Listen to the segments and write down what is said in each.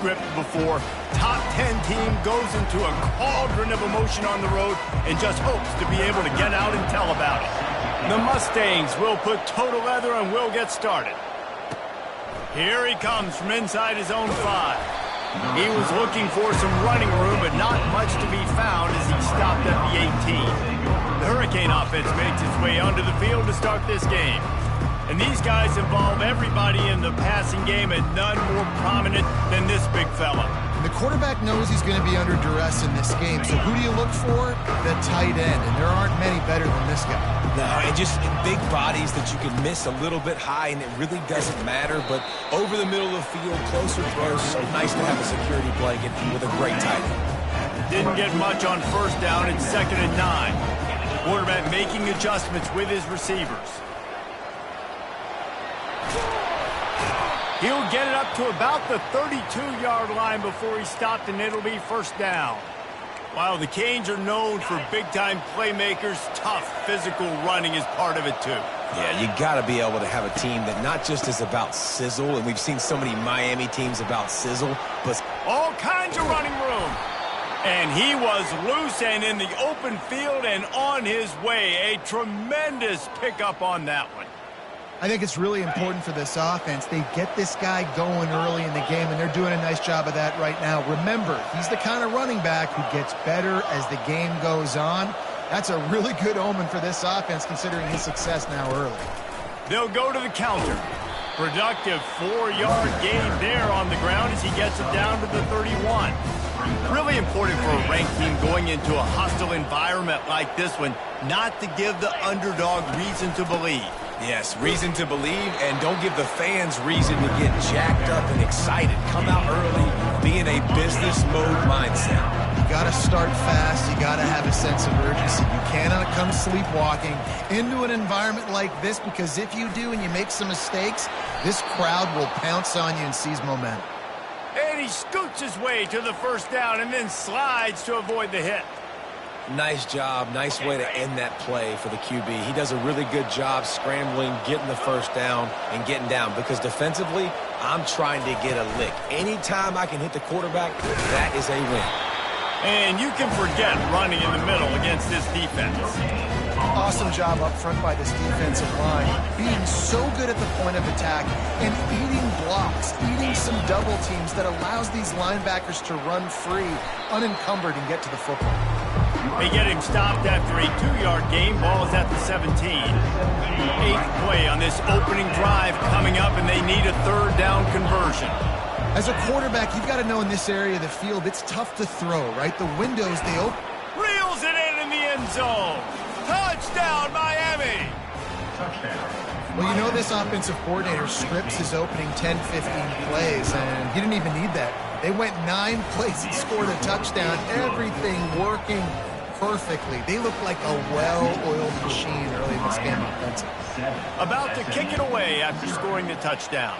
script before. Top 10 team goes into a cauldron of emotion on the road and just hopes to be able to get out and tell about it. The Mustangs will put total leather and will get started. Here he comes from inside his own 5. He was looking for some running room, but not much to be found as he stopped at the 18. The Hurricane offense makes its way onto the field to start this game. And these guys involve everybody in the passing game, and none more prominent than this big fella. And the quarterback knows he's going to be under duress in this game, so who do you look for? The tight end, and there aren't many better than this guy. No, and just big bodies that you can miss a little bit high, and it really doesn't matter. But over the middle of the field, closer throws, so nice to have a security blanket with a great tight end. Didn't get much on first down. It's 2nd and 9. Quarterback making adjustments with his receivers. He'll get it up to about the 32-yard line before he stopped, and it'll be first down. While the Canes are known for big-time playmakers, tough physical running is part of it too. Yeah, you got to be able to have a team that not just is about sizzle, and we've seen so many Miami teams about sizzle, but all kinds of running room. And he was loose and in the open field and on his way. A tremendous pickup on that one. I think it's really important for this offense. They get this guy going early in the game, and they're doing a nice job of that right now. Remember, he's the kind of running back who gets better as the game goes on. That's a really good omen for this offense, considering his success now early. They'll go to the counter. Productive 4-yard gain there on the ground as he gets it down to the 31. Really important for a ranked team going into a hostile environment like this one, not to give the underdog reason to believe. yes, reason to believe, and don't give the fans reason to get jacked up and excited. Come out early, be in a business mode mindset. You got to start fast. You got to have a sense of urgency. You cannot come sleepwalking into an environment like this, because if you do and you make some mistakes, this crowd will pounce on you and seize momentum. And he scoots his way to the first down and then slides to avoid the hit. Nice job. Nice way to end that play for the QB. He does a really good job scrambling, getting the first down, and getting down. Because defensively, I'm trying to get a lick. Anytime I can hit the quarterback, that is a win. And you can forget running in the middle against this defense. Awesome job up front by this defensive line, being so good at the point of attack and eating blocks, eating some double teams that allows these linebackers to run free, unencumbered, and get to the football. They get him stopped after a 2-yard gain. Ball is at the 17. 8th play on this opening drive coming up, and they need a 3rd down conversion. As a quarterback, you've got to know in this area of the field, it's tough to throw, right? The windows, they open. Reels it in the end zone. Touchdown, Miami! Well, you know this offensive coordinator scripts his opening 10, 15 plays, and he didn't even need that. They went 9 plays and scored a touchdown. Everything working perfectly. They look like a well-oiled machine early in this game offensively. About to kick it away after scoring the touchdown.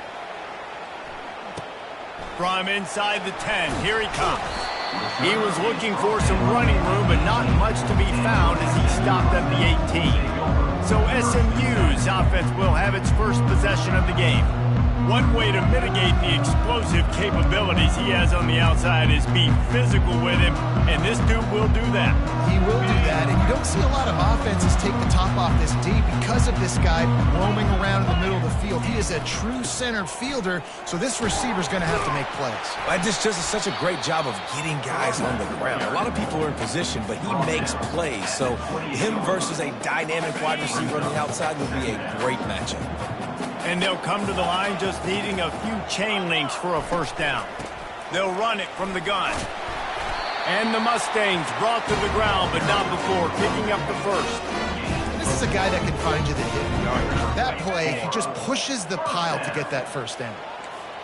From inside the 10, here he comes. He was looking for some running room, but not much to be found as he stopped at the 18. So SMU's offense will have its first possession of the game. One way to mitigate the explosive capabilities he has on the outside is be physical with him, and this dude will do that. He will do that, and you don't see a lot of offenses take the top off this D because of this guy roaming around in the middle of the field. He is a true center fielder, so this receiver's going to have to make plays. That just does such a great job of getting guys on the ground. A lot of people are in position, but he makes plays, so him versus a dynamic wide receiver on the outside would be a great matchup. And they'll come to the line just needing a few chain links for a first down. They'll run it from the gun. And the Mustangs brought to the ground, but not before picking up the first. This is a guy that can find you the hidden yardage. That play, he just pushes the pile to get that first down.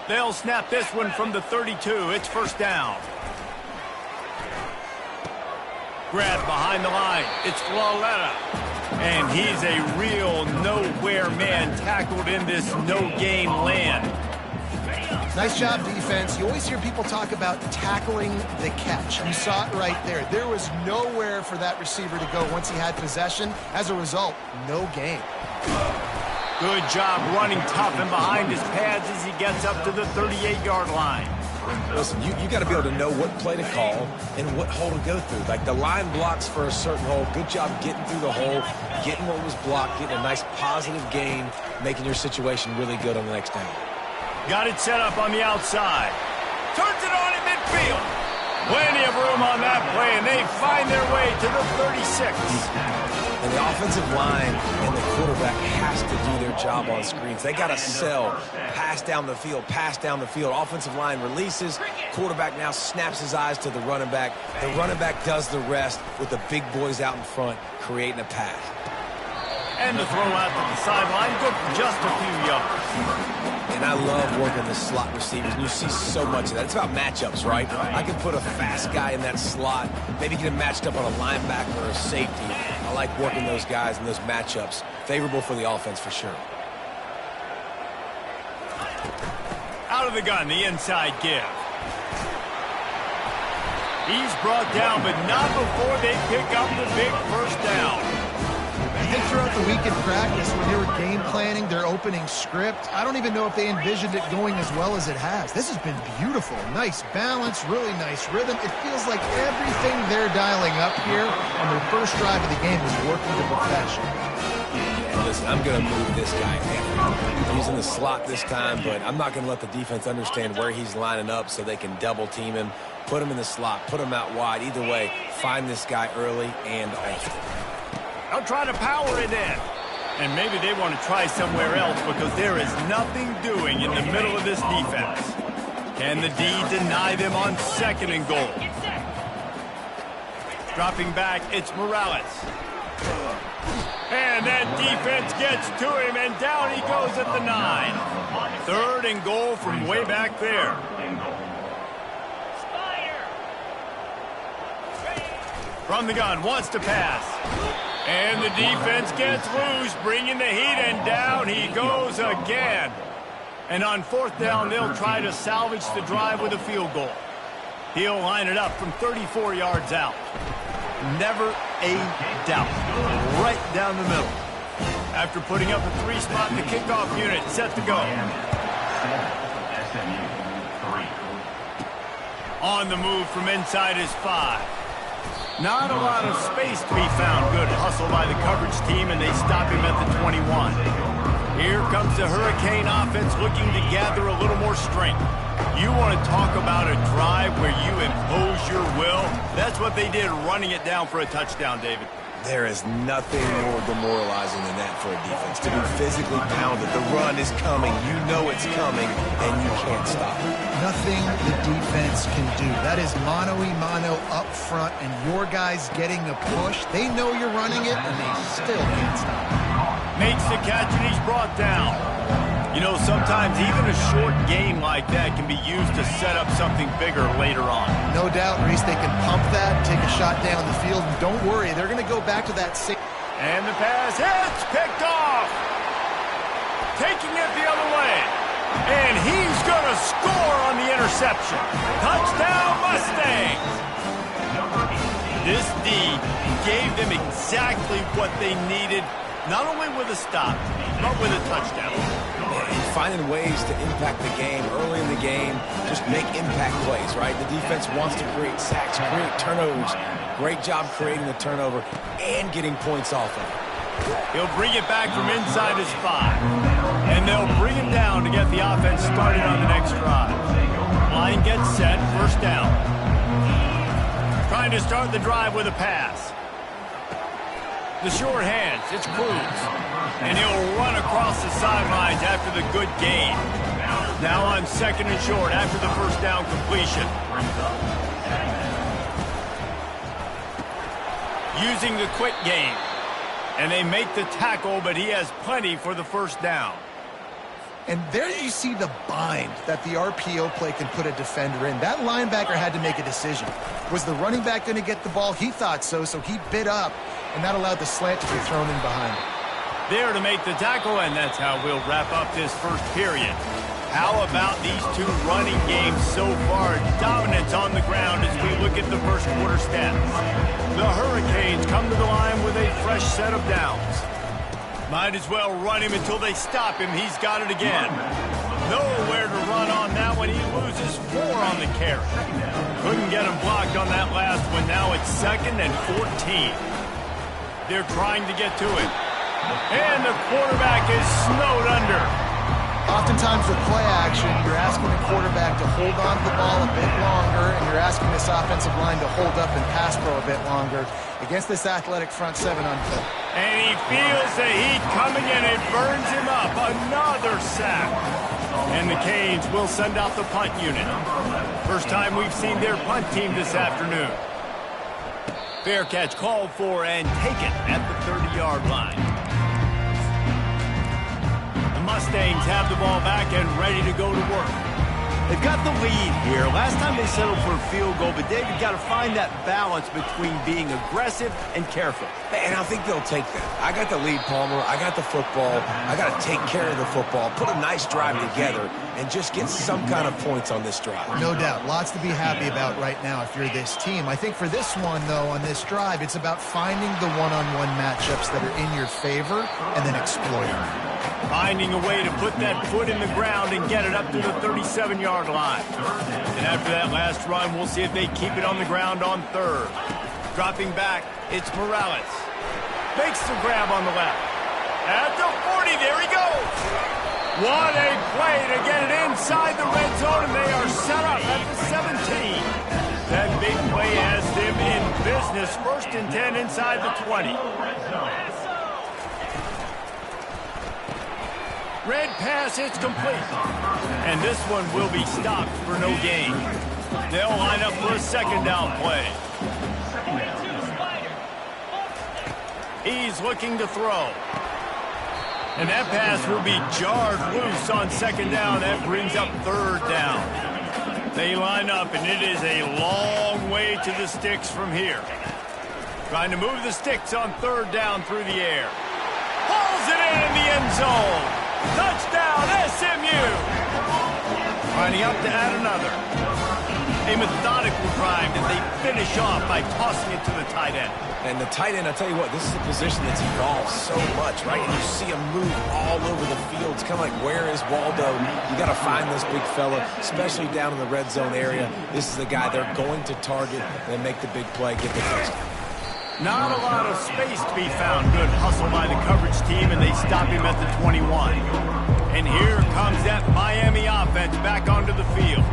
They'll snap this one from the 32. It's first down. Grab behind the line. It's Flawletta. And he's a real nowhere man tackled in this no-gain land. Nice job, defense. You always hear people talk about tackling the catch. You saw it right there. There was nowhere for that receiver to go once he had possession. As a result, no gain. Good job running tough and behind his pads as he gets up to the 38-yard line. Listen, you got to be able to know what play to call and what hole to go through. Like the line blocks for a certain hole. Good job getting through the hole, getting what was blocked, getting a nice positive gain, making your situation really good on the next down. Got it set up on the outside. Turns it on in midfield. Plenty of room on that play, and they find their way to the 36. And the offensive line and the quarterback has to do their job on screens. They got to sell, pass down the field, pass down the field. Offensive line releases. Quarterback now snaps his eyes to the running back. The running back does the rest with the big boys out in front, creating a pass. And the throw out to the sideline, good for just a few yards. And I love working the slot receivers, and you see so much of that. It's about matchups, right? I can put a fast guy in that slot, maybe get him matched up on a linebacker or a safety. I like working those guys in those matchups. Favorable for the offense for sure. Out of the gun, the inside give. He's brought down, but not before they pick up the big first down. I think throughout the week in practice, when they were game planning their opening script, I don't even know if they envisioned it going as well as it has. This has been beautiful. Nice balance, really nice rhythm. It feels like everything they're dialing up here on their first drive of the game is working to perfection. Yeah, listen, I'm going to move this guy in. He's in the slot this time, but I'm not going to let the defense understand where he's lining up so they can double team him, put him in the slot, put him out wide. Either way, find this guy early and often. They'll try to power it in. And maybe they want to try somewhere else because there is nothing doing in the middle of this defense. Can the D deny them on second and goal? Dropping back, it's Morales. And that defense gets to him, and down he goes at the 9. Third and goal from way back there. From the gun, wants to pass. And the defense gets loose, bringing the heat, and down he goes again. And on fourth down, they'll try to salvage the drive with a field goal. He'll line it up from 34 yards out. Never a doubt. Right down the middle. After putting up a 3-spot in the kickoff unit, set to go. On the move from inside his 5. Not a lot of space to be found. Good hustle by the coverage team, and they stop him at the 21. Here comes the Hurricane offense looking to gather a little more strength. You want to talk about a drive where you impose your will? That's what they did, running it down for a touchdown, David. There is nothing more demoralizing than that for a defense, to be physically pounded. The run is coming. You know it's coming, and you can't stop it. Nothing the defense can do. That is mano-a-mano up front, and your guys getting a push. They know you're running it, and they still can't stop it. Makes the catch, and he's brought down. You know, sometimes even a short game like that can be used to set up something bigger later on. No doubt, Reese, they can pump that, take a shot down the field, and don't worry, they're going to go back to that same. And the pass hits, picked off. Taking it the other way. And he's going to score on the interception. Touchdown, Mustangs. This D gave them exactly what they needed, not only with a stop, but with a touchdown. Finding ways to impact the game early in the game, just make impact plays, right? The defense wants to create sacks, create turnovers. Great job creating the turnover and getting points off of it. He'll bring it back from inside his 5. And they'll bring him down to get the offense started on the next drive. Line gets set, first down. Trying to start the drive with a pass. The short hands, it's Cruz. And he'll run across the sidelines after the good gain. Now on second and short after the first down completion. Using the quick game. And they make the tackle, but he has plenty for the first down. And there you see the bind that the RPO play can put a defender in. That linebacker had to make a decision. Was the running back going to get the ball? He thought so, so he bit up, and that allowed the slant to be thrown in behind him. There to make the tackle, and that's how we'll wrap up this first period. How about these two running games so far? Dominance on the ground as we look at the first quarter stats. The Hurricanes come to the line with a fresh set of downs. Might as well run him until they stop him. He's got it again. Nowhere to run on that one. He loses 4 on the carry. Couldn't get him blocked on that last one. Now it's 2nd and 14. They're trying to get to it. And the quarterback is snowed under. Oftentimes with play action, you're asking the quarterback to hold on to the ball a bit longer, and you're asking this offensive line to hold up and pass pro a bit longer against this athletic front 7 on foot. And he feels the heat coming in. It burns him up. Another sack. And the Canes will send out the punt unit. First time we've seen their punt team this afternoon. Fair catch called for and taken at the 30-yard line. Mustangs have the ball back and ready to go to work. They've got the lead here. Last time they settled for a field goal, but David got to find that balance between being aggressive and careful. And I think they'll take that. I got the lead, Palmer. I got the football. I got to take care of the football, put a nice drive together, and just get some kind of points on this drive. No doubt. Lots to be happy about right now if you're this team. I think for this one, though, on this drive, it's about finding the one-on-one matchups that are in your favor and then exploiting them. Finding a way to put that foot in the ground and get it up to the 37-yard line. And after that last run, we'll see if they keep it on the ground on 3rd. Dropping back, it's Morales. Makes the grab on the left. At the 40, there he goes. What a play to get it inside the red zone, and they are set up at the 17. That big play has them in business. 1st and 10 inside the 20. Red pass, it's complete. And this one will be stopped for no gain. They'll line up for a 2nd down play. He's looking to throw. And that pass will be jarred loose on 2nd down. That brings up 3rd down. They line up, and it is a long way to the sticks from here. Trying to move the sticks on 3rd down through the air. Pulls it in the end zone. Touchdown, SMU! Lining up to add another. A methodical drive that they finish off by tossing it to the tight end. And the tight end, I'll tell you what, this is a position that's evolved so much, right? And you see him move all over the field. It's kind of like, where is Waldo? You got to find this big fella, especially down in the red zone area. This is the guy they're going to target and make the big play, get the touchdown. Not a lot of space to be found. Good hustle by the coverage team, and they stop him at the 21. And here comes that Miami offense back onto the field.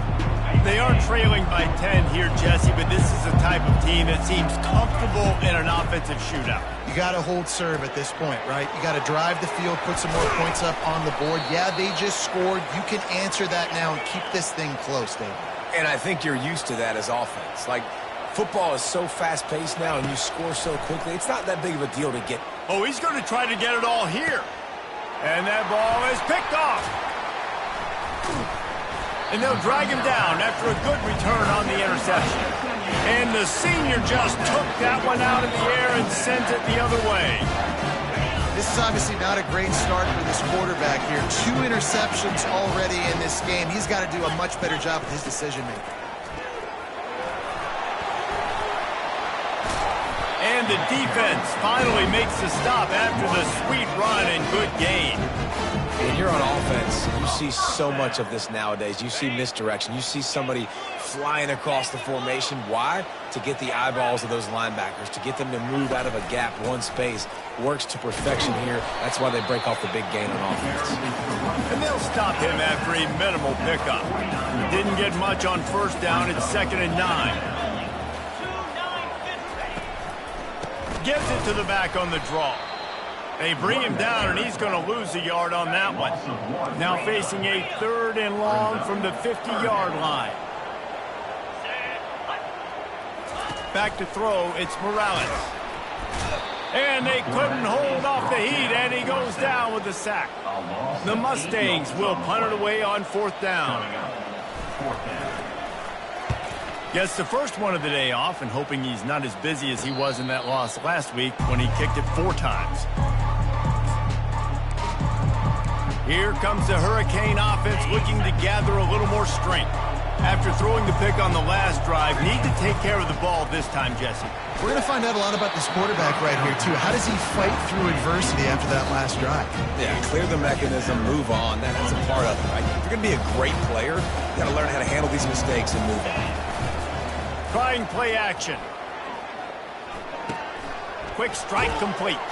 They are trailing by 10 here, Jesse, but this is the type of team that seems comfortable in an offensive shootout. You got to hold serve at this point, right? You got to drive the field, put some more points up on the board. Yeah, they just scored. You can answer that now and keep this thing close, David. And I think you're used to that as offense. Like, football is so fast-paced now, and you score so quickly. It's not that big of a deal to get. Oh, he's going to try to get it all here. And that ball is picked off. And they'll drag him down after a good return on the interception. And the senior just took that one out of the air and sent it the other way. This is obviously not a great start for this quarterback here. 2 interceptions already in this game. He's got to do a much better job with his decision-making. And the defense finally makes the stop after the sweet run and good gain. When you're on offense, you see so much of this nowadays. You see misdirection. You see somebody flying across the formation. Why? To get the eyeballs of those linebackers, to get them to move out of a gap, one space. Works to perfection here. That's why they break off the big gain on offense. And they'll stop him after a minimal pickup. Didn't get much on 1st down. It's 2nd and 9. Gives it to the back on the draw. They bring him down, and he's going to lose a yard on that one. Now facing a 3rd and long from the 50-yard line. Back to throw, it's Morales. And they couldn't hold off the heat, and he goes down with the sack. The Mustangs will punt it away on 4th down. Gets the first one of the day off and hoping he's not as busy as he was in that loss last week when he kicked it 4 times. Here comes the Hurricane offense looking to gather a little more strength. After throwing the pick on the last drive, need to take care of the ball this time, Jesse. We're going to find out a lot about this quarterback right here, too. How does he fight through adversity after that last drive? Yeah, clear the mechanism, move on. That's a part of it, right? If you're going to be a great player, you got to learn how to handle these mistakes and move on. Trying play action. Quick strike complete.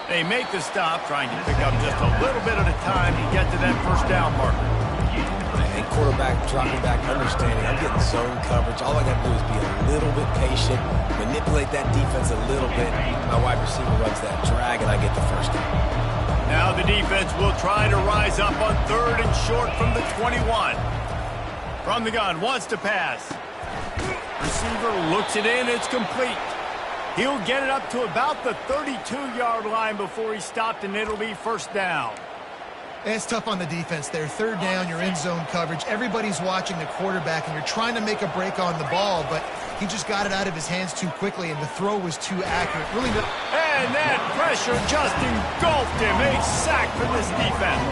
They make the stop, trying to pick up just a little bit at a time to get to that first down marker. And quarterback dropping back, understanding I'm getting zone coverage. All I got to do is be a little bit patient, manipulate that defense a little bit. My wide receiver runs that drag, and I get the first down. Now the defense will try to rise up on 3rd and short from the 21. From the gun, wants to pass. Receiver looks it in, it's complete. He'll get it up to about the 32-yard line before he's stopped, and it'll be first down. It's tough on the defense there. 3rd down, you're in zone coverage. Everybody's watching the quarterback, and you're trying to make a break on the ball, but he just got it out of his hands too quickly, and the throw was too accurate. Really no. And that pressure just engulfed him. A sack for this defense.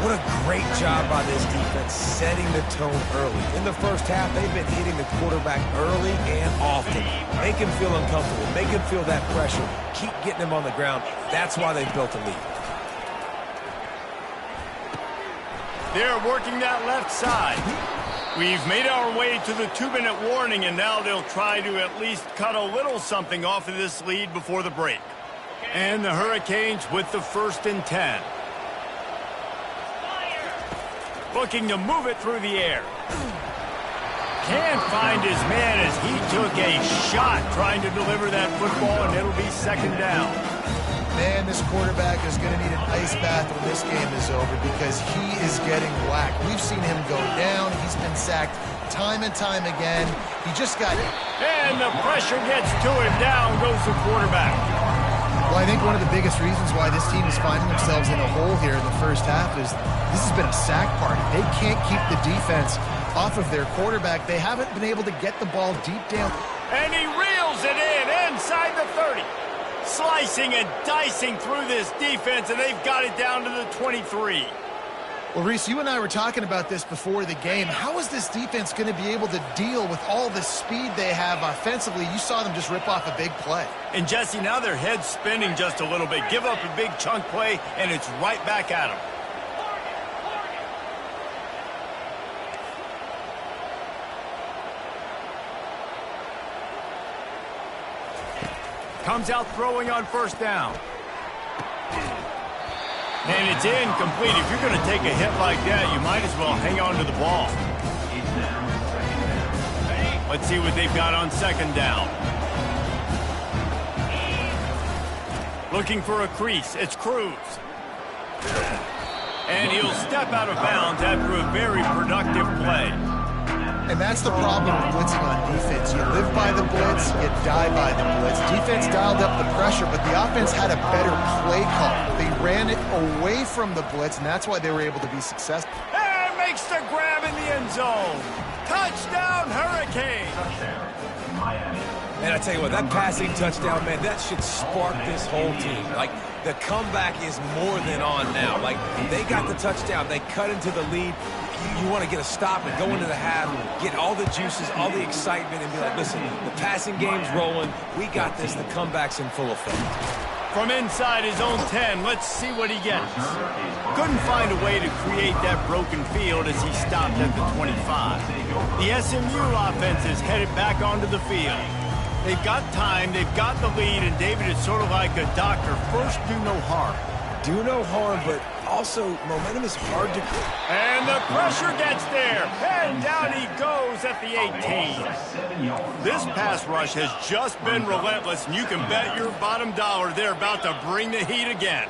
What a great job by this defense setting the tone early. In the first half, they've been hitting the quarterback early and often. Make him feel uncomfortable. Make him feel that pressure. Keep getting him on the ground. That's why they built a lead. They're working that left side. We've made our way to the 2-minute warning, and now they'll try to at least cut a little something off of this lead before the break. And the Hurricanes with the 1st and 10. Looking to move it through the air. Can't find his man as he took a shot trying to deliver that football, and it'll be 2nd down. Man, this quarterback is going to need an ice bath when this game is over because he is getting whacked. We've seen him go down. He's been sacked time and time again. He just got it. And the pressure gets to him. Down goes the quarterback. Well, I think one of the biggest reasons why this team is finding themselves in a hole here in the first half is this has been a sack party. They can't keep the defense off of their quarterback. They haven't been able to get the ball deep down. And he reels it in inside the 30. Slicing and dicing through this defense, and they've got it down to the 23. Well, Reese, you and I were talking about this before the game. How is this defense going to be able to deal with all the speed they have offensively? You saw them just rip off a big play. And, Jesse, now their head's spinning just a little bit. Give up a big chunk play, and it's right back at them. Comes out throwing on 1st down. And it's incomplete. If you're going to take a hit like that, you might as well hang on to the ball. Let's see what they've got on 2nd down. Looking for a crease. It's Cruz. And he'll step out of bounds after a very productive play. And that's the problem with blitzing on defense. You live by the blitz, you die by the blitz. Defense dialed up the pressure, but the offense had a better play call. They ran it away from the blitz, and that's why they were able to be successful. And makes the grab in the end zone. Touchdown, Hurricane. Man, I tell you what, that passing touchdown, man, that should spark this whole team. Like, the comeback is more than on now. Like, they got the touchdown. They cut into the lead. You want to get a stop and go into the half, get all the juices, all the excitement, and be like, listen, the passing game's rolling. We got this. The comeback's in full effect. From inside his own 10, let's see what he gets. Couldn't find a way to create that broken field as he stopped at the 25. The SMU offense is headed back onto the field. They've got time, they've got the lead, and David is sort of like a doctor. First, do no harm. Do no harm, but also momentum is hard to create. And the pressure gets there. And down he goes at the 18. This pass rush has just been relentless, and you can bet your bottom dollar they're about to bring the heat again.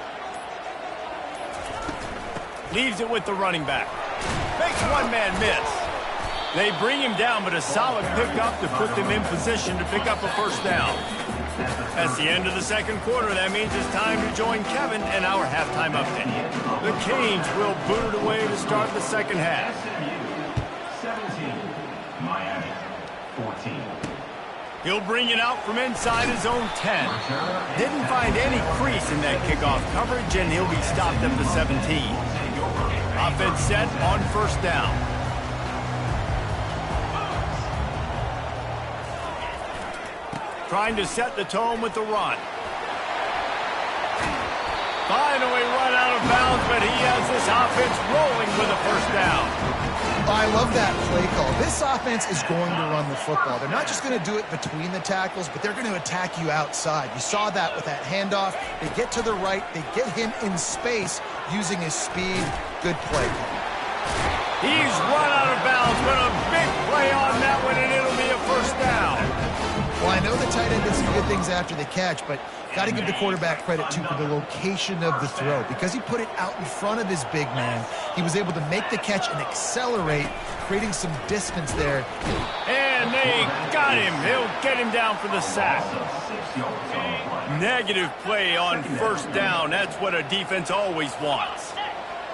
Leaves it with the running back. Makes one man miss. They bring him down, but a solid pickup to put them in position to pick up a 1st down. That's the end of the 2nd quarter. That means it's time to join Kevin and our halftime update. The Canes will boot it away to start the 2nd half. 17, Miami, 14. He'll bring it out from inside his own 10. Didn't find any crease in that kickoff coverage, and he'll be stopped at the 17. Offense set on 1st down. trying to set the tone with the run. Finally run out of bounds, but he has this offense rolling with a first down. I love that play call. This offense is going to run the football. They're not just going to do it between the tackles, but they're going to attack you outside. You saw that with that handoff. They get to the right. They get him in space using his speed. Good play call. He's run out of bounds, but a big play on that one, and it'll be a first down. Well, I know the tight end did some good things after the catch, but got to give the quarterback credit, too, for the location of the throw. Because he put it out in front of his big man, he was able to make the catch and accelerate, creating some distance there. And they got him. He'll get him down for the sack. Negative play on first down. That's what a defense always wants.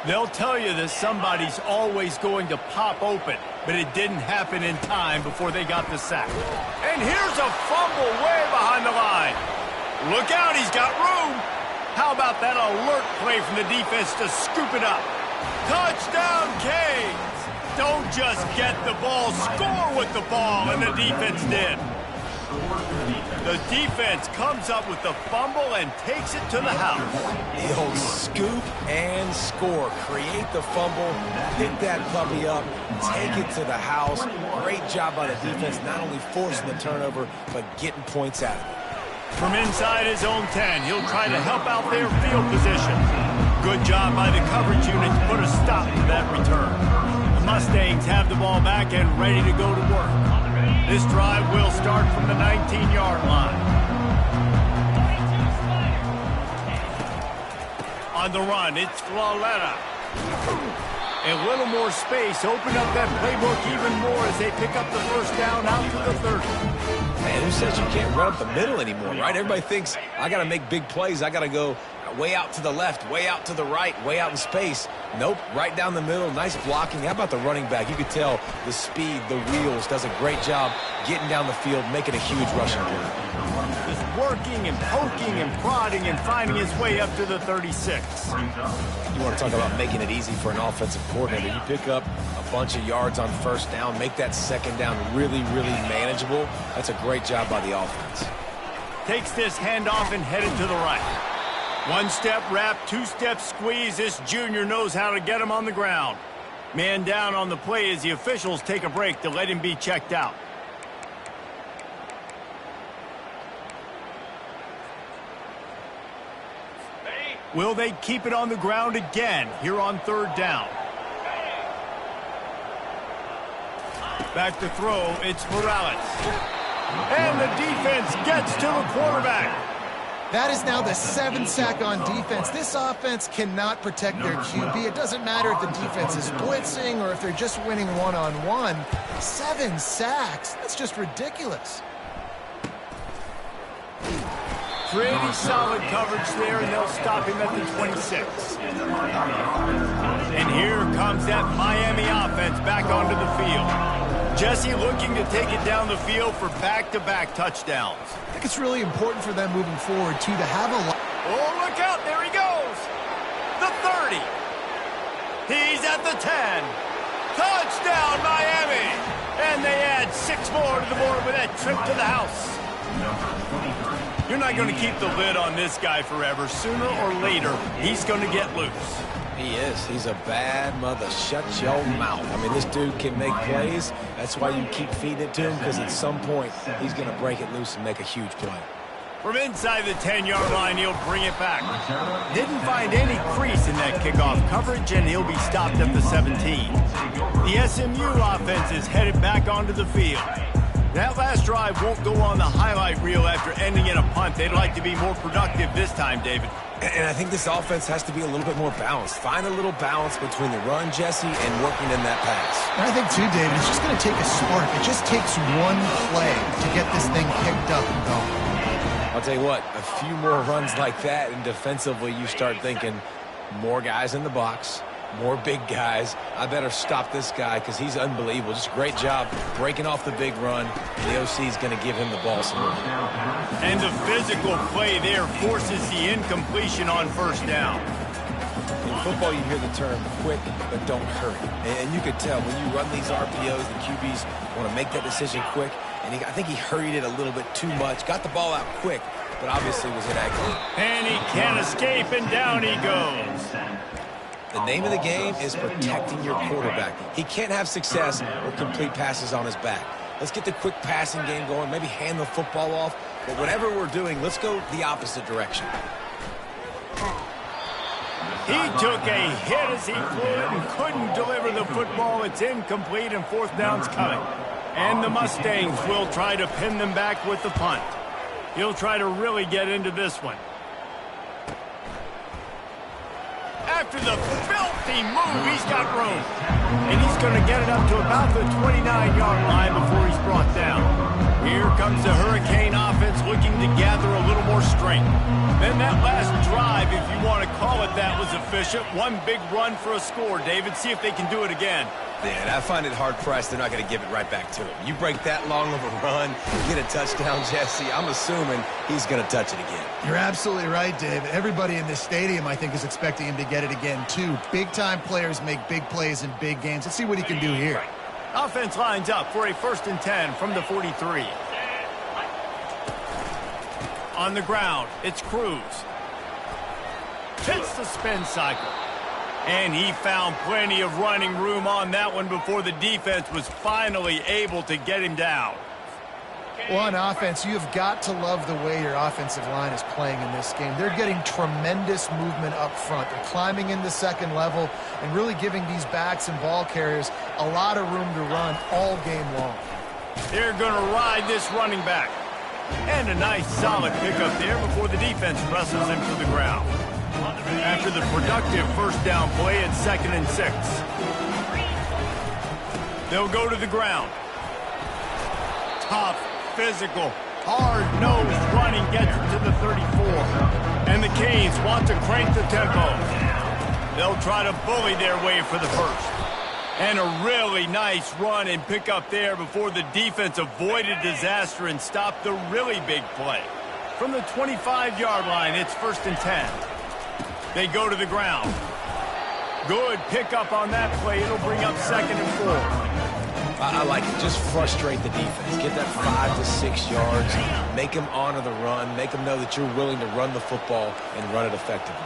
They'll tell you that somebody's always going to pop open, but it didn't happen in time before they got the sack. And here's a fumble way behind the line. Look out, he's got room. How about that alert play from the defense to scoop it up? Touchdown, Canes! Don't just get the ball, score with the ball, and the defense did. The defense comes up with the fumble and takes it to the house. He'll scoop and score. Create the fumble, pick that puppy up, take it to the house. Great job by the defense, not only forcing the turnover, but getting points out of it. From inside his own 10, he'll try to help out their field position. Good job by the coverage unit to put a stop to that return. The Mustangs have the ball back and ready to go to work. This drive will start from the 19-yard line. On the run, it's Flaletta. A little more space, open up that playbook even more as they pick up the first down out to the 30. Man, who says you can't run up the middle anymore, right? Everybody thinks, I got to make big plays. I got to go way out to the left, way out to the right, way out in space. Nope, right down the middle. Nice blocking. How about the running back? You could tell the speed, the wheels, does a great job getting down the field, making a huge rushing play. Just working and poking and prodding and finding his way up to the 36. You want to talk about making it easy for an offensive coordinator. You pick up a bunch of yards on first down, make that second down really, really manageable. That's a great job by the offense. Takes this handoff and headed to the right. One-step wrap, two-step squeeze. This junior knows how to get him on the ground. Man down on the play as the officials take a break to let him be checked out. Will they keep it on the ground again here on third down? Back to throw, it's Morales. And the defense gets to the quarterback. That is now the 7th sack on defense. This offense cannot protect their QB. It doesn't matter if the defense is blitzing or if they're just winning one-on-one. 7 sacks. That's just ridiculous. Pretty solid coverage there, and they'll stop him at the 26. And here comes that Miami offense back onto the field. Jesse looking to take it down the field for back-to-back touchdowns. I think it's really important for them moving forward, too, to have a... Oh, look out. There he goes. The 30. He's at the 10. Touchdown, Miami. And they add 6 more to the board with that trip to the house. You're not going to keep the lid on this guy forever. Sooner or later, he's going to get loose. He is. He's a bad mother. Shut your mouth. I mean, this dude can make plays. That's why you keep feeding it to him, because at some point, he's going to break it loose and make a huge play. From inside the 10-yard line, he'll bring it back. Didn't find any crease in that kickoff coverage, and he'll be stopped at the 17. The SMU offense is headed back onto the field. That last drive won't go on the highlight reel after ending in a punt. They'd like to be more productive this time, David. And I think this offense has to be a little bit more balanced. Find a little balance between the run, Jesse, and working in that pass. And I think, too, David, it's just going to take a spark. It just takes one play to get this thing picked up and going. I'll tell you what, a few more runs like that, and defensively you start thinking more guys in the box, more big guys. I better stop this guy because he's unbelievable. Just a great job breaking off the big run. The OC is going to give him the ball some more. And the physical play there forces the incompletion on first down. In football, you hear the term quick, but don't hurry. And you could tell when you run these RPOs, the QBs want to make that decision quick, and I think he hurried it a little bit too much. Got the ball out quick, but obviously was inaccurate. And he can't escape, and down he goes. The name of the game is protecting your quarterback. He can't have success or complete passes on his back. Let's get the quick passing game going, maybe hand the football off. But whatever we're doing, let's go the opposite direction. He took a hit as he flew it and couldn't deliver the football. It's incomplete, and fourth down's coming. And the Mustangs will try to pin them back with the punt. He'll try to really get into this one. After the filthy move, he's got room. And he's going to get it up to about the 29-yard line before he's brought down. Here comes the Hurricane offense looking to gather a little more strength. Then that last drive, if you want to call it that, was efficient. One big run for a score, David. See if they can do it again. Man, I find it hard-pressed they're not going to give it right back to him. You break that long of a run, get a touchdown, Jesse, I'm assuming he's going to touch it again. You're absolutely right, David. Everybody in this stadium, I think, is expecting him to get it again, too. Big-time players make big plays in big games. Let's see what he can do here. Offense lines up for a 1st and 10 from the 43. On the ground, it's Cruz. Hits the spin cycle. And he found plenty of running room on that one before the defense was finally able to get him down. Well, on offense, you've got to love the way your offensive line is playing in this game. They're getting tremendous movement up front. They're climbing into second level and really giving these backs and ball carriers a lot of room to run all game long. They're going to ride this running back. And a nice solid pickup there before the defense wrestles him to the ground. After the productive first down play at 2nd and 6. They'll go to the ground. Tough, physical, hard-nosed running gets it to the 34. And the Canes want to crank the tempo. They'll try to bully their way for the first. And a really nice run and pick up there before the defense avoided disaster and stopped the really big play. From the 25-yard line, it's 1st and 10. They go to the ground. Good pickup on that play. It'll bring up 2nd and 4. I like it. Just frustrate the defense. Get that 5 to 6 yards. Make them honor the run. Make them know that you're willing to run the football and run it effectively.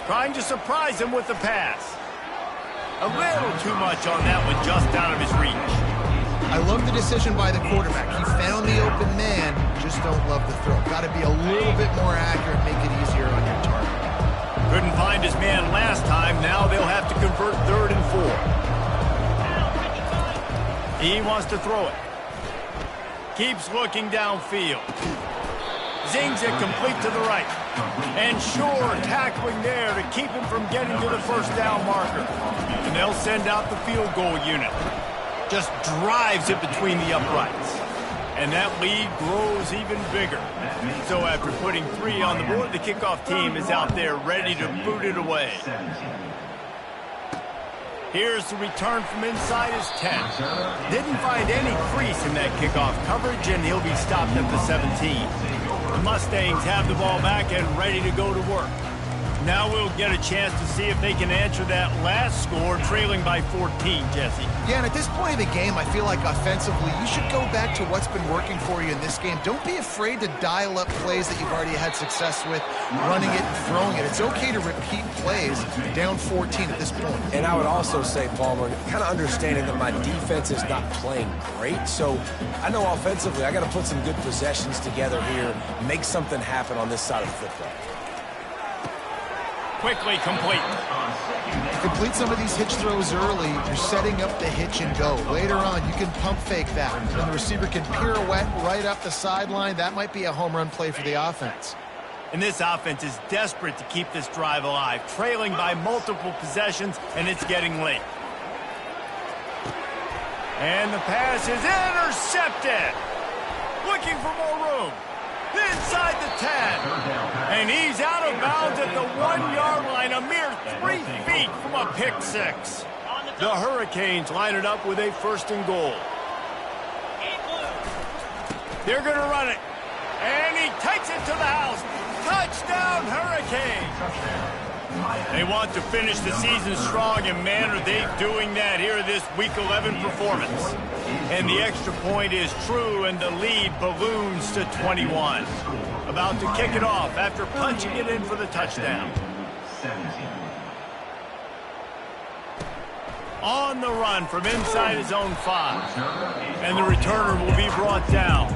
Trying to surprise him with the pass. A little too much on that one, just out of his reach. I love the decision by the quarterback. He found the open man, just don't love the throw. Got to be a little bit more accurate, make it easier on your target. Couldn't find his man last time. Now they'll have to convert 3rd and 4. He wants to throw it. Keeps looking downfield. Zings it complete to the right. And sure, tackling there to keep him from getting to the first down marker. And they'll send out the field goal unit. Just drives it between the uprights. And that lead grows even bigger. So after putting 3 on the board, the kickoff team is out there ready to boot it away. Here's the return from inside his 10. Didn't find any crease in that kickoff coverage, and he'll be stopped at the 17. The Mustangs have the ball back and ready to go to work. Now we'll get a chance to see if they can answer that last score, trailing by 14, Jesse. Yeah, and at this point of the game, I feel like offensively, you should go back to what's been working for you in this game. Don't be afraid to dial up plays that you've already had success with, running it and throwing it. It's okay to repeat plays down 14 at this point. And I would also say, Palmer, kind of understanding that my defense is not playing great. So I know offensively, I got to put some good possessions together here, make something happen on this side of the football. Quickly complete. Complete some of these hitch throws early. You're setting up the hitch and go. Later on, you can pump fake that. And the receiver can pirouette right up the sideline. That might be a home run play for the offense. And this offense is desperate to keep this drive alive, trailing by multiple possessions, and it's getting late. And the pass is intercepted. Looking for more room. Inside the 10. And he's out of bounds at the 1-yard line, a mere 3 feet from a pick 6. The Hurricanes line it up with a 1st and goal. They're going to run it. And he takes it to the house. Touchdown, Hurricanes. They want to finish the season strong, and man, are they doing that here in this Week 11 performance. And the extra point is true, and the lead balloons to 21. About to kick it off after punching it in for the touchdown. On the run from inside his own 5. And the returner will be brought down.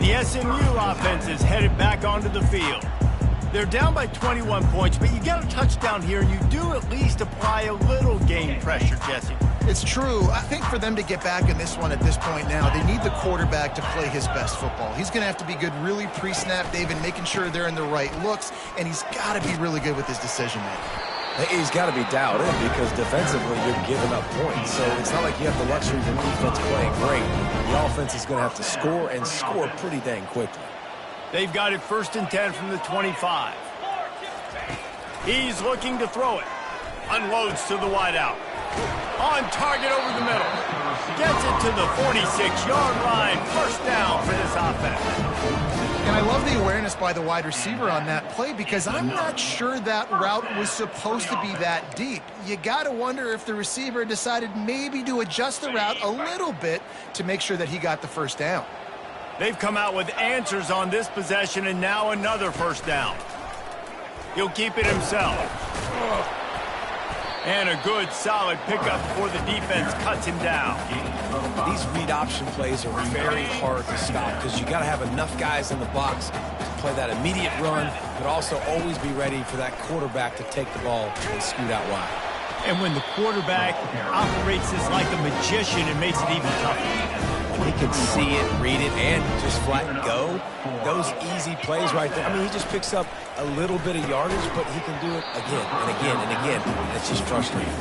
The SMU offense is headed back onto the field. They're down by 21 points, but you got a touchdown here, and you do at least apply a little game pressure, Jesse. It's true. I think for them to get back in this one at this point now, they need the quarterback to play his best football. He's going to have to be good really pre-snap, David, making sure they're in the right looks, and he's got to be really good with his decision-making. He's got to be doubted because defensively you're giving up points. So it's not like you have the luxury of the defense playing great. The offense is going to have to score and score pretty dang quickly. They've got it 1st and 10 from the 25. He's looking to throw it. Unloads to the wideout. On target over the middle. Gets it to the 46-yard line. 1st down for this offense. And I love the awareness by the wide receiver on that play because I'm not sure that route was supposed to be that deep. You got to wonder if the receiver decided maybe to adjust the route a little bit to make sure that he got the 1st down. They've come out with answers on this possession, and now another 1st down. He'll keep it himself. And a good, solid pickup before the defense cuts him down. These read option plays are very hard to stop because you got to have enough guys in the box to play that immediate run, but also always be ready for that quarterback to take the ball and scoot out wide. And when the quarterback operates this like a magician, it makes it even tougher. He can see it, read it, and just flat go. Those easy plays right there. I mean, he just picks up a little bit of yardage, but he can do it again and again and again. And it's just frustrating.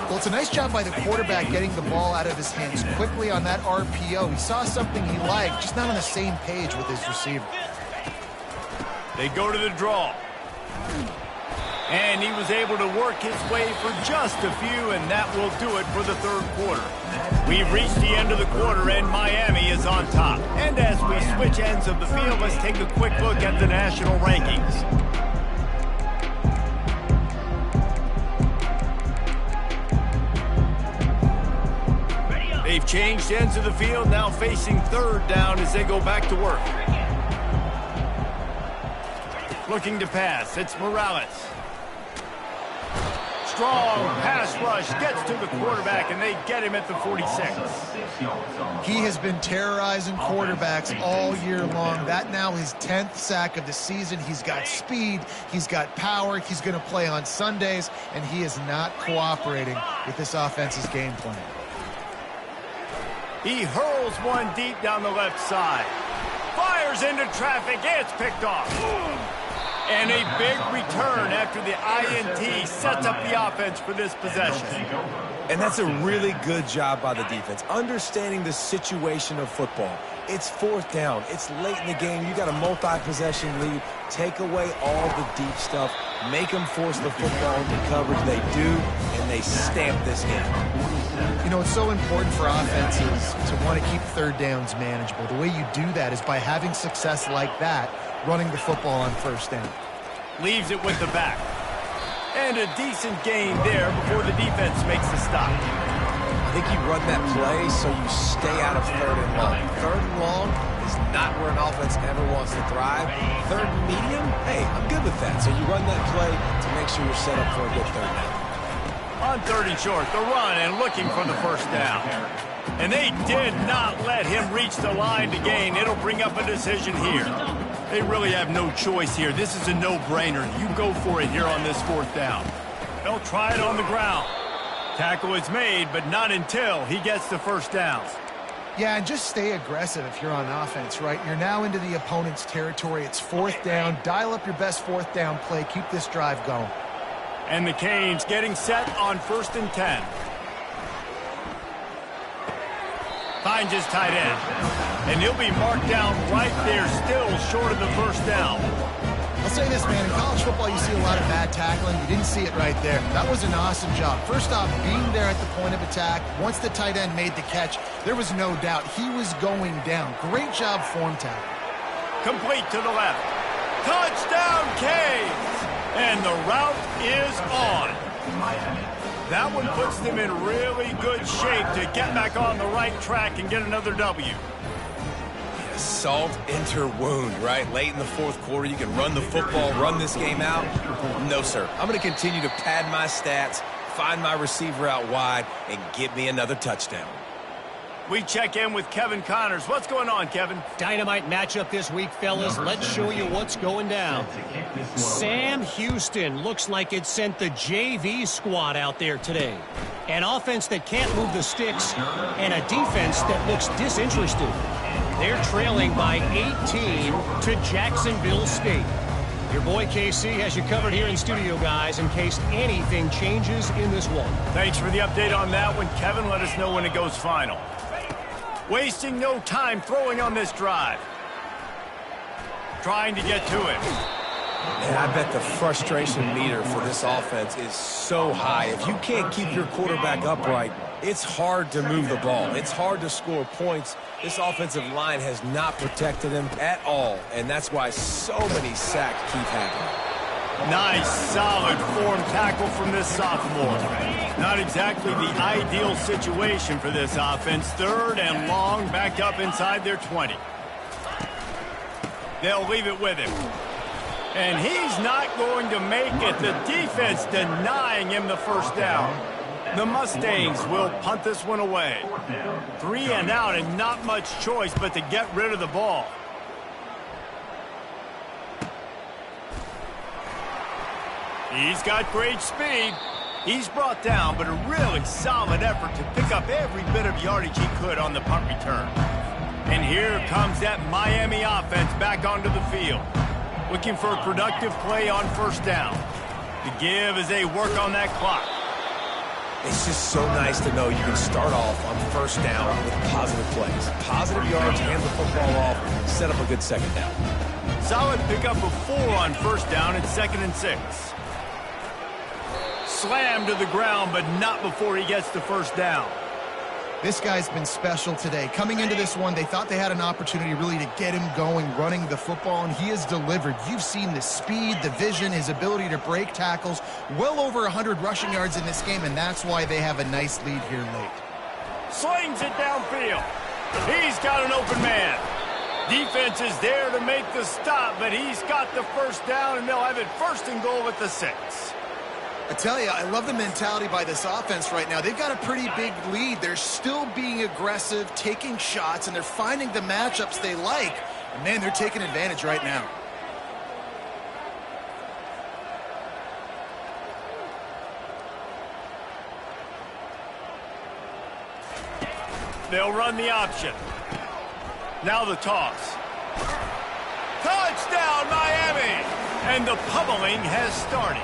Well, it's a nice job by the quarterback getting the ball out of his hands quickly on that RPO. He saw something he liked, just not on the same page with his receiver. They go to the draw. And he was able to work his way for just a few, and that will do it for the 3rd quarter. We've reached the end of the quarter, and Miami is on top. And as we switch ends of the field, let's take a quick look at the national rankings. They've changed ends of the field, now facing 3rd down as they go back to work. Looking to pass, it's Morales. Strong pass rush, gets to the quarterback, and they get him at the 46. He has been terrorizing quarterbacks all year long. That now his 10th sack of the season. He's got speed, he's got power, he's going to play on Sundays, and he is not cooperating with this offense's game plan. He hurls one deep down the left side. Fires into traffic, it's picked off. And a big return after the INT sets up the offense for this possession. And that's a really good job by the defense, understanding the situation of football. It's 4th down. It's late in the game. You got a multi-possession lead. Take away all the deep stuff. Make them force the football into coverage. They do, and they stamp this game. You know, it's so important for offenses to want to keep 3rd downs manageable. The way you do that is by having success like that, running the football on 1st down. Leaves it with the back. And a decent gain there before the defense makes the stop. I think you run that play so you stay out of 3rd and long. 3rd and long is not where an offense ever wants to thrive. 3rd and medium, hey, I'm good with that. So you run that play to make sure you're set up for a good 3rd down. On 3rd and short, the run and looking for the 1st down. And they did not let him reach the line to gain. It'll bring up a decision here. They really have no choice here. This is a no-brainer. You go for it here on this 4th down. They'll try it on the ground. Tackle is made, but not until he gets the 1st down. Yeah, and just stay aggressive if you're on offense, right? You're now into the opponent's territory. It's 4th down. Dial up your best 4th down play. Keep this drive going. And the Canes getting set on 1st and 10. Finds his tight end. And he'll be marked down right there, still short of the 1st down. I'll say this, man. In college football, you see a lot of bad tackling. You didn't see it right there. That was an awesome job. First off, being there at the point of attack. Once the tight end made the catch, there was no doubt he was going down. Great job form tackle. Complete to the left. Touchdown, Canes! And the route is on. That one puts them in really good shape to get back on the right track and get another W. Salt enter wound, right? Late in the fourth quarter, you can run the football, run this game out. No, sir. I'm going to continue to pad my stats, find my receiver out wide, and get me another touchdown. We check in with Kevin Connors. What's going on, Kevin? Dynamite matchup this week, fellas. Let's show you what's going down. Sam Houston looks like it sent the JV squad out there today. An offense that can't move the sticks and a defense that looks disinterested. They're trailing by 18 to Jacksonville State. Your boy KC has you covered here in studio, guys, in case anything changes in this one. Thanks for the update on that one, Kevin. Let us know when it goes final. Wasting no time throwing on this drive. Trying to get to it. And I bet the frustration meter for this offense is so high. If you can't keep your quarterback upright, it's hard to move the ball. It's hard to score points. This offensive line has not protected him at all, and that's why so many sacks keep happening. Nice, solid form tackle from this sophomore. Not exactly the ideal situation for this offense. Third and long, back up inside their 20. They'll leave it with him. And he's not going to make it. The defense denying him the first down. The Mustangs will punt this one away. 3 and out and not much choice but to get rid of the ball. He's got great speed. He's brought down, but a really solid effort to pick up every bit of yardage he could on the punt return. And here comes that Miami offense back onto the field. Looking for a productive play on first down. The give as they work on that clock. It's just so nice to know you can start off on first down with positive plays. Positive yards, hand the football off, set up a good second down. Solid pickup of 4 on first down and 2nd and 6. Slammed to the ground, but not before he gets the first down. This guy's been special today. Coming into this one, they thought they had an opportunity really to get him going, running the football, and he has delivered. You've seen the speed, the vision, his ability to break tackles. Well over 100 rushing yards in this game, and that's why they have a nice lead here late. Slings it downfield. He's got an open man. Defense is there to make the stop, but he's got the first down, and they'll have it 1st and goal at the 6. I tell you, I love the mentality by this offense right now. They've got a pretty big lead. They're still being aggressive, taking shots, and they're finding the matchups they like. And, man, they're taking advantage right now. They'll run the option. Now the toss. Touchdown, Miami! And the pummeling has started.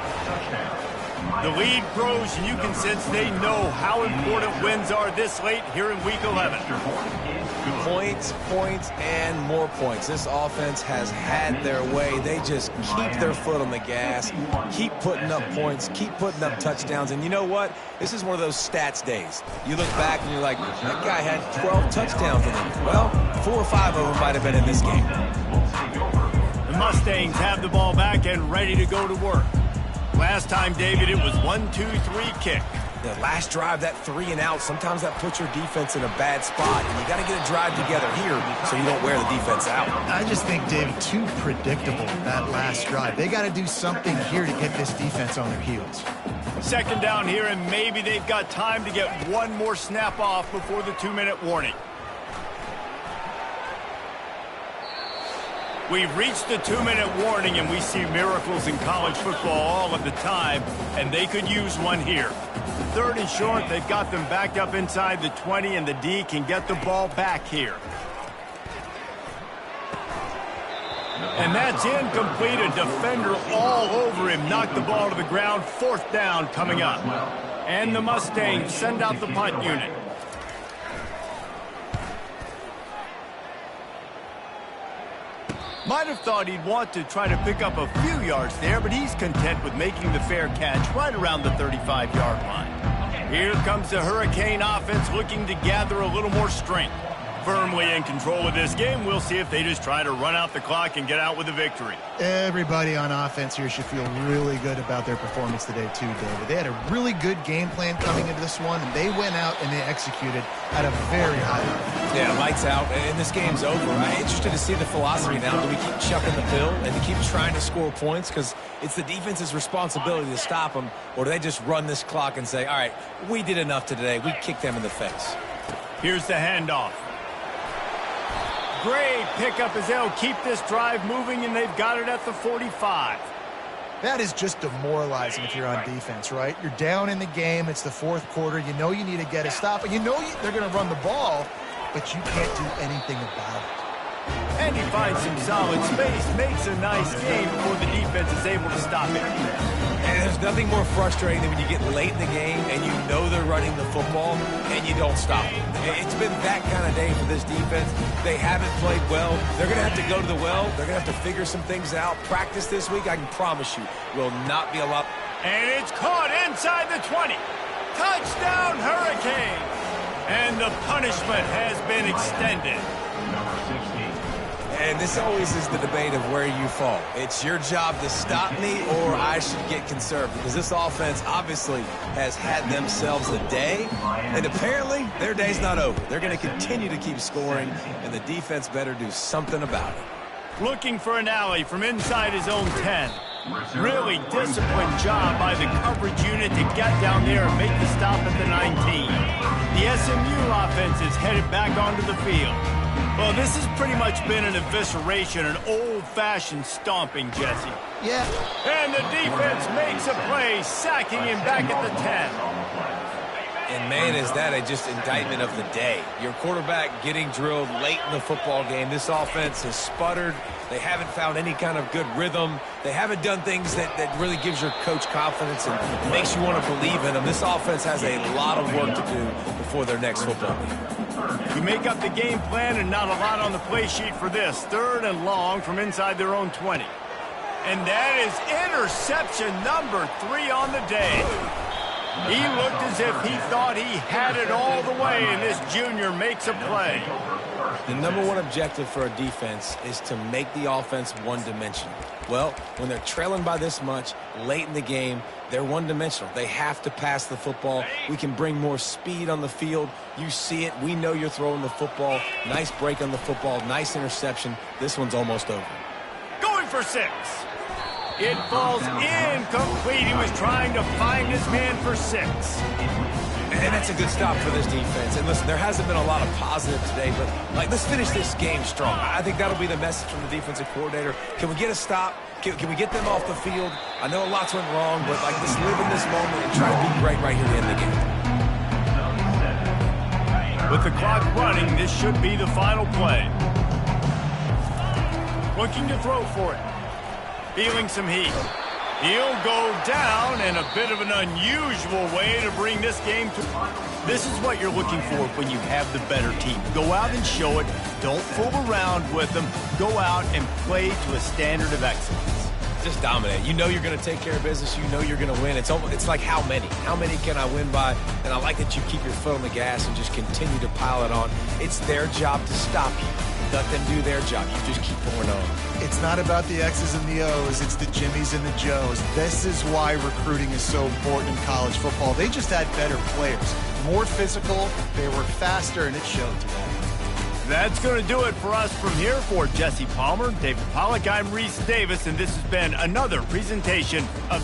The lead grows, and you can sense they know how important wins are this late here in Week 11. Points, points, and more points. This offense has had their way. They just keep their foot on the gas, keep putting up points, keep putting up touchdowns. And you know what? This is one of those stats days. You look back and you're like, that guy had 12 touchdowns in him. Well, 4 or 5 of them might have been in this game. The Mustangs have the ball back and ready to go to work. Last time, David, it was 1-2-3 kick. The last drive, that 3 and out, sometimes that puts your defense in a bad spot, and you got to get a drive together here so you don't wear the defense out. I just think, David, too predictable, that last drive. They got to do something here to get this defense on their heels. 2nd down here, and maybe they've got time to get one more snap off before the 2-minute warning. We've reached the 2-minute warning, and we see miracles in college football all of the time, and they could use one here. 3rd and short, they've got them backed up inside the 20, and the D can get the ball back here. And that's incomplete. A defender all over him. Knocked the ball to the ground. 4th down coming up. And the Mustangs send out the punt unit. Might have thought he'd want to try to pick up a few yards there, but he's content with making the fair catch right around the 35-yard line. Here comes the Hurricane offense looking to gather a little more strength. Firmly in control of this game. We'll see if they just try to run out the clock and get out with a victory. Everybody on offense here should feel really good about their performance today too, David. They had a really good game plan coming into this one, and they went out and they executed at a very high level. Yeah, lights out, and this game's over. I'm interested to see the philosophy now. Do we keep chucking the pill and to keep trying to score points because it's the defense's responsibility to stop them, or do they just run this clock and say, all right, we did enough today. We kicked them in the face. Here's the handoff. Great pickup as they'll keep this drive moving, and they've got it at the 45. That is just demoralizing if you're on defense, right? You're down in the game. It's the fourth quarter. You know you need to get a stop, and you know they're going to run the ball, but you can't do anything about it. And he finds some solid space, makes a nice game before the defense is able to stop it. And there's nothing more frustrating than when you get late in the game and you know they're running the football and you don't stop them. It's been that kind of day for this defense. They haven't played well. They're going to have to go to the well. They're going to have to figure some things out. Practice this week, I can promise you, will not be a lot. And it's caught inside the 20. Touchdown, Hurricane! And the punishment has been extended. Number 16. And this always is the debate of where you fall. It's your job to stop me or I should get conserved because this offense obviously has had themselves a day, and apparently their day's not over. They're going to continue to keep scoring, and the defense better do something about it. Looking for an alley from inside his own 10. Really disciplined job by the coverage unit to get down there and make the stop at the 19. The SMU offense is headed back onto the field. Well, this has pretty much been an evisceration, an old-fashioned stomping, Jesse. Yeah. And the defense makes a play, sacking him back at the 10. And, man, is that just indictment of the day. Your quarterback getting drilled late in the football game. This offense has sputtered. They haven't found any kind of good rhythm. They haven't done things that really gives your coach confidence and makes you want to believe in them. This offense has a lot of work to do before their next football game. We make up the game plan and not a lot on the play sheet for this. 3rd and long from inside their own 20. And that is interception number 3 on the day. He looked as if he thought he had it all the way, and this junior makes a play. The number one objective for a defense is to make the offense one-dimensional. Well, when they're trailing by this much late in the game, they're one-dimensional. They have to pass the football. We can bring more speed on the field. You see it. We know you're throwing the football. Nice break on the football. Nice interception. This one's almost over. Going for 6. It falls incomplete. He was trying to find his man for 6. And that's a good stop for this defense. And listen, there hasn't been a lot of positive today, but let's finish this game strong. I think that'll be the message from the defensive coordinator. Can we get a stop? Can we get them off the field? I know lots went wrong, but let's live in this moment and try to be great right here to end the game. With the clock running, this should be the final play. Looking to throw for it. Feeling some heat. He'll go down in a bit of an unusual way to bring this game to... This is what you're looking for when you have the better team. Go out and show it. Don't fool around with them. Go out and play to a standard of excellence. Just dominate. You know you're going to take care of business. You know you're going to win. It's like how many? How many can I win by? And I like that you keep your foot on the gas and just continue to pile it on. It's their job to stop you. Let them do their job. You just keep going on. It's not about the X's and the O's. It's the Jimmies and the Joes. This is why recruiting is so important in college football. They just had better players. More physical, they were faster, and it showed today. That's going to do it for us from here. For Jesse Palmer, David Pollack, I'm Reese Davis, and this has been another presentation of